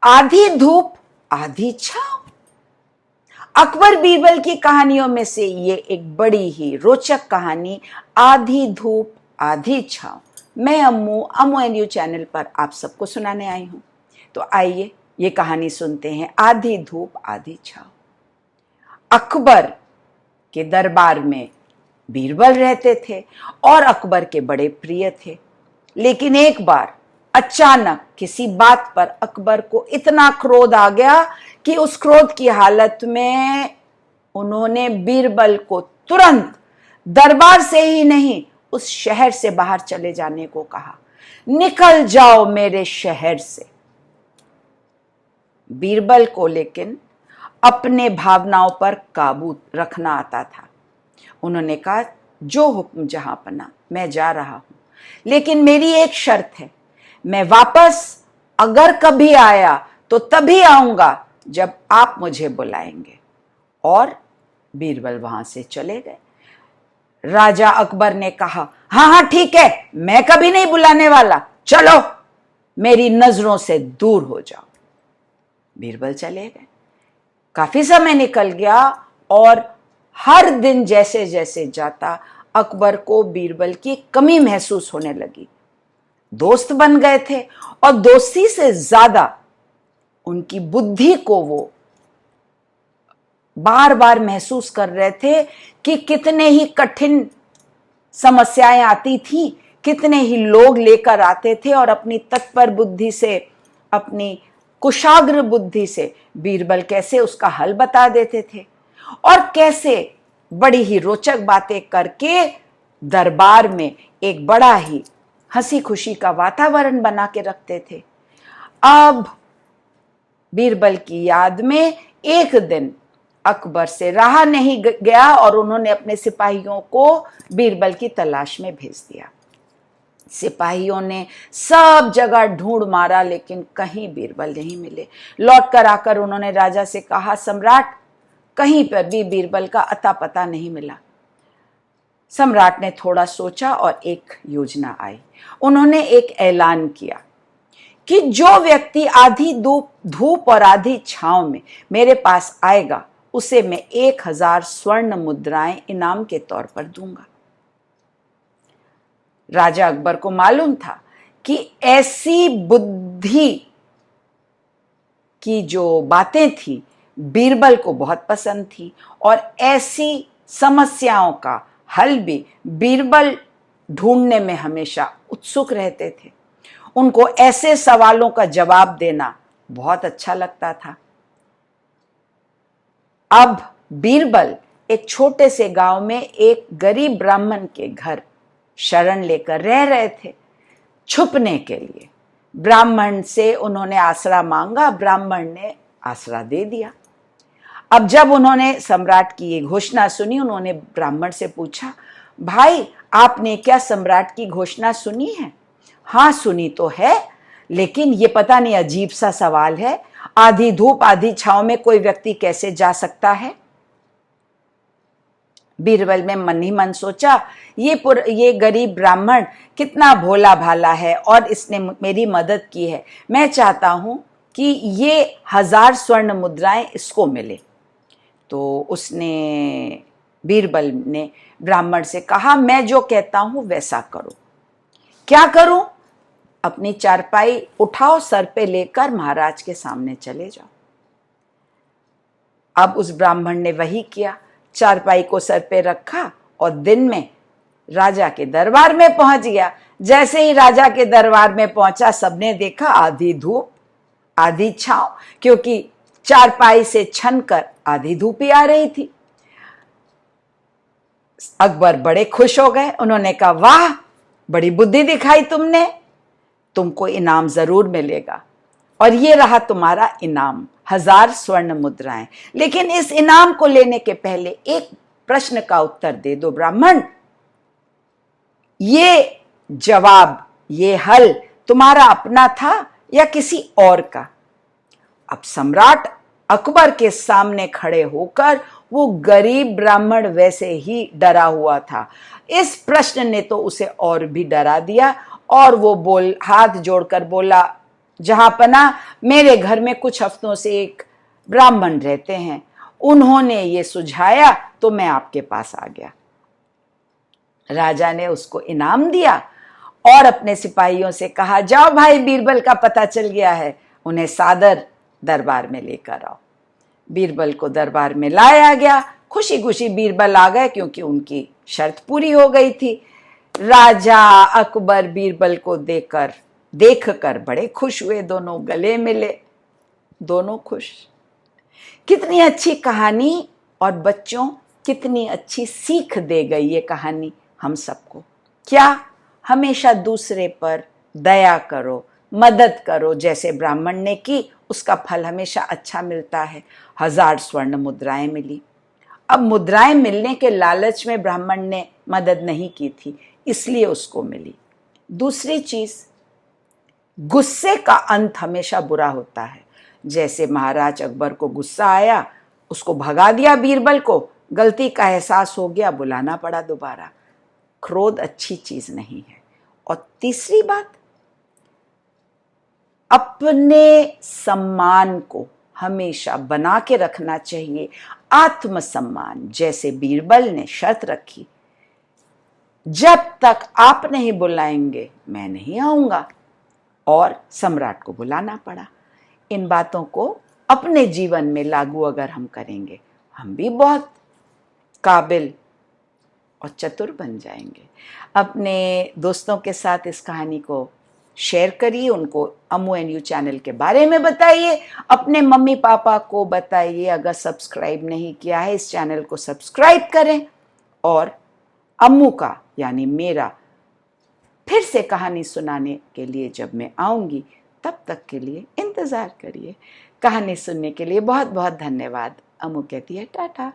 आधी धूप आधी छांव। अकबर बीरबल की कहानियों में से ये एक बड़ी ही रोचक कहानी आधी धूप आधी छांव मैं अम्मू एंड यू चैनल पर आप सबको सुनाने आई हूं। तो आइए ये कहानी सुनते हैं, आधी धूप आधी छांव। अकबर के दरबार में बीरबल रहते थे और अकबर के बड़े प्रिय थे। लेकिन एक बार अचानक किसी बात पर अकबर को इतना क्रोध आ गया कि उस क्रोध की हालत में उन्होंने बीरबल को तुरंत दरबार से ही नहीं, उस शहर से बाहर चले जाने को कहा। निकल जाओ मेरे शहर से। बीरबल को लेकिन अपने भावनाओं पर काबू रखना आता था। उन्होंने कहा, जो हुक्म जहां पना, मैं जा रहा हूं, लेकिन मेरी एक शर्त है, मैं वापस अगर कभी आया तो तभी आऊंगा जब आप मुझे बुलाएंगे। और बीरबल वहां से चले गए। राजा अकबर ने कहा, हाँ हाँ ठीक है, मैं कभी नहीं बुलाने वाला, चलो मेरी नजरों से दूर हो जाओ। बीरबल चले गए। काफी समय निकल गया और हर दिन जैसे जैसे जाता अकबर को बीरबल की कमी महसूस होने लगी। दोस्त बन गए थे और दोस्ती से ज्यादा उनकी बुद्धि को वो बार बार महसूस कर रहे थे कि कितने ही कठिन समस्याएं आती थी, कितने ही लोग लेकर आते थे और अपनी तत्पर बुद्धि से, अपनी कुशाग्र बुद्धि से बीरबल कैसे उसका हल बता देते थे और कैसे बड़ी ही रोचक बातें करके दरबार में एक बड़ा ही हंसी खुशी का वातावरण बना के रखते थे। अब बीरबल की याद में एक दिन अकबर से रहा नहीं गया और उन्होंने अपने सिपाहियों को बीरबल की तलाश में भेज दिया। सिपाहियों ने सब जगह ढूंढ मारा लेकिन कहीं बीरबल नहीं मिले। लौट कर आकर उन्होंने राजा से कहा, सम्राट, कहीं पर भी बीरबल का अता पता नहीं मिला। सम्राट ने थोड़ा सोचा और एक योजना आई। उन्होंने एक ऐलान किया कि जो व्यक्ति आधी धूप और आधी छांव में मेरे पास आएगा उसे मैं 1000 स्वर्ण मुद्राएं इनाम के तौर पर दूंगा। राजा अकबर को मालूम था कि ऐसी बुद्धि की जो बातें थी बीरबल को बहुत पसंद थी और ऐसी समस्याओं का हल भी बीरबल ढूंढने में हमेशा उत्सुक रहते थे। उनको ऐसे सवालों का जवाब देना बहुत अच्छा लगता था। अब बीरबल एक छोटे से गांव में एक गरीब ब्राह्मण के घर शरण लेकर रह रहे थे, छुपने के लिए। ब्राह्मण से उन्होंने आसरा मांगा, ब्राह्मण ने आसरा दे दिया। अब जब उन्होंने सम्राट की ये घोषणा सुनी, उन्होंने ब्राह्मण से पूछा, भाई आपने क्या सम्राट की घोषणा सुनी है? हाँ सुनी तो है, लेकिन ये पता नहीं अजीब सा सवाल है, आधी धूप आधी छांव में कोई व्यक्ति कैसे जा सकता है? बीरबल में मन ही मन सोचा, ये गरीब ब्राह्मण कितना भोला भाला है और इसने मेरी मदद की है। मैं चाहता हूं कि ये 1000 स्वर्ण मुद्राएं इसको मिले। तो बीरबल ने ब्राह्मण से कहा, मैं जो कहता हूं वैसा करो। क्या करूं? अपनी चारपाई उठाओ, सर पे लेकर महाराज के सामने चले जाओ। अब उस ब्राह्मण ने वही किया, चारपाई को सर पे रखा और दिन में राजा के दरबार में पहुंच गया। जैसे ही राजा के दरबार में पहुंचा, सबने देखा आधी धूप आधी छांव, क्योंकि चारपाई से छनकर आधी धूप ही आ रही थी। अकबर बड़े खुश हो गए। उन्होंने कहा, वाह, बड़ी बुद्धि दिखाई तुमने, तुमको इनाम जरूर मिलेगा। और ये रहा तुम्हारा इनाम, 1000 स्वर्ण मुद्राएं। लेकिन इस इनाम को लेने के पहले एक प्रश्न का उत्तर दे दो ब्राह्मण, ये जवाब, ये हल तुम्हारा अपना था या किसी और का? अब सम्राट अकबर के सामने खड़े होकर वो गरीब ब्राह्मण वैसे ही डरा हुआ था। इस प्रश्न ने तो उसे और भी डरा दिया और वो हाथ जोड़कर बोला, जहां पना मेरे घर में कुछ हफ्तों से एक ब्राह्मण रहते हैं, उन्होंने ये सुझाया तो मैं आपके पास आ गया। राजा ने उसको इनाम दिया और अपने सिपाहियों से कहा, जाओ भाई, बीरबल का पता चल गया है, उन्हें सादर दरबार में लेकर आओ। बीरबल को दरबार में लाया गया। खुशी खुशी बीरबल आ गए क्योंकि उनकी शर्त पूरी हो गई थी। राजा अकबर बीरबल को देखकर बड़े खुश हुए, दोनों गले मिले, दोनों खुश। कितनी अच्छी कहानी, और बच्चों कितनी अच्छी सीख दे गई ये कहानी हम सबको। क्या? हमेशा दूसरे पर दया करो, मदद करो, जैसे ब्राह्मण ने की उसका फल हमेशा अच्छा मिलता है। 1000 स्वर्ण मुद्राएं मिली। अब मुद्राएं मिलने के लालच में ब्राह्मण ने मदद नहीं की थी, इसलिए उसको मिली। दूसरी चीज, गुस्से का अंत हमेशा बुरा होता है। जैसे महाराज अकबर को गुस्सा आया, उसको भगा दिया बीरबल को, गलती का एहसास हो गया, बुलाना पड़ा दोबारा। क्रोध अच्छी चीज नहीं है। और तीसरी बात, अपने सम्मान को हमेशा बना के रखना चाहिए, आत्मसम्मान। जैसे बीरबल ने शर्त रखी, जब तक आप नहीं बुलाएंगे मैं नहीं आऊंगा, और सम्राट को बुलाना पड़ा। इन बातों को अपने जीवन में लागू अगर हम करेंगे, हम भी बहुत काबिल और चतुर बन जाएंगे। अपने दोस्तों के साथ इस कहानी को शेयर करिए, उनको अम्मू एंड यू चैनल के बारे में बताइए, अपने मम्मी पापा को बताइए। अगर सब्सक्राइब नहीं किया है इस चैनल को सब्सक्राइब करें, और अम्मू का यानी मेरा फिर से कहानी सुनाने के लिए जब मैं आऊंगी, तब तक के लिए इंतजार करिए। कहानी सुनने के लिए बहुत बहुत धन्यवाद। अम्मू कहती है टाटा।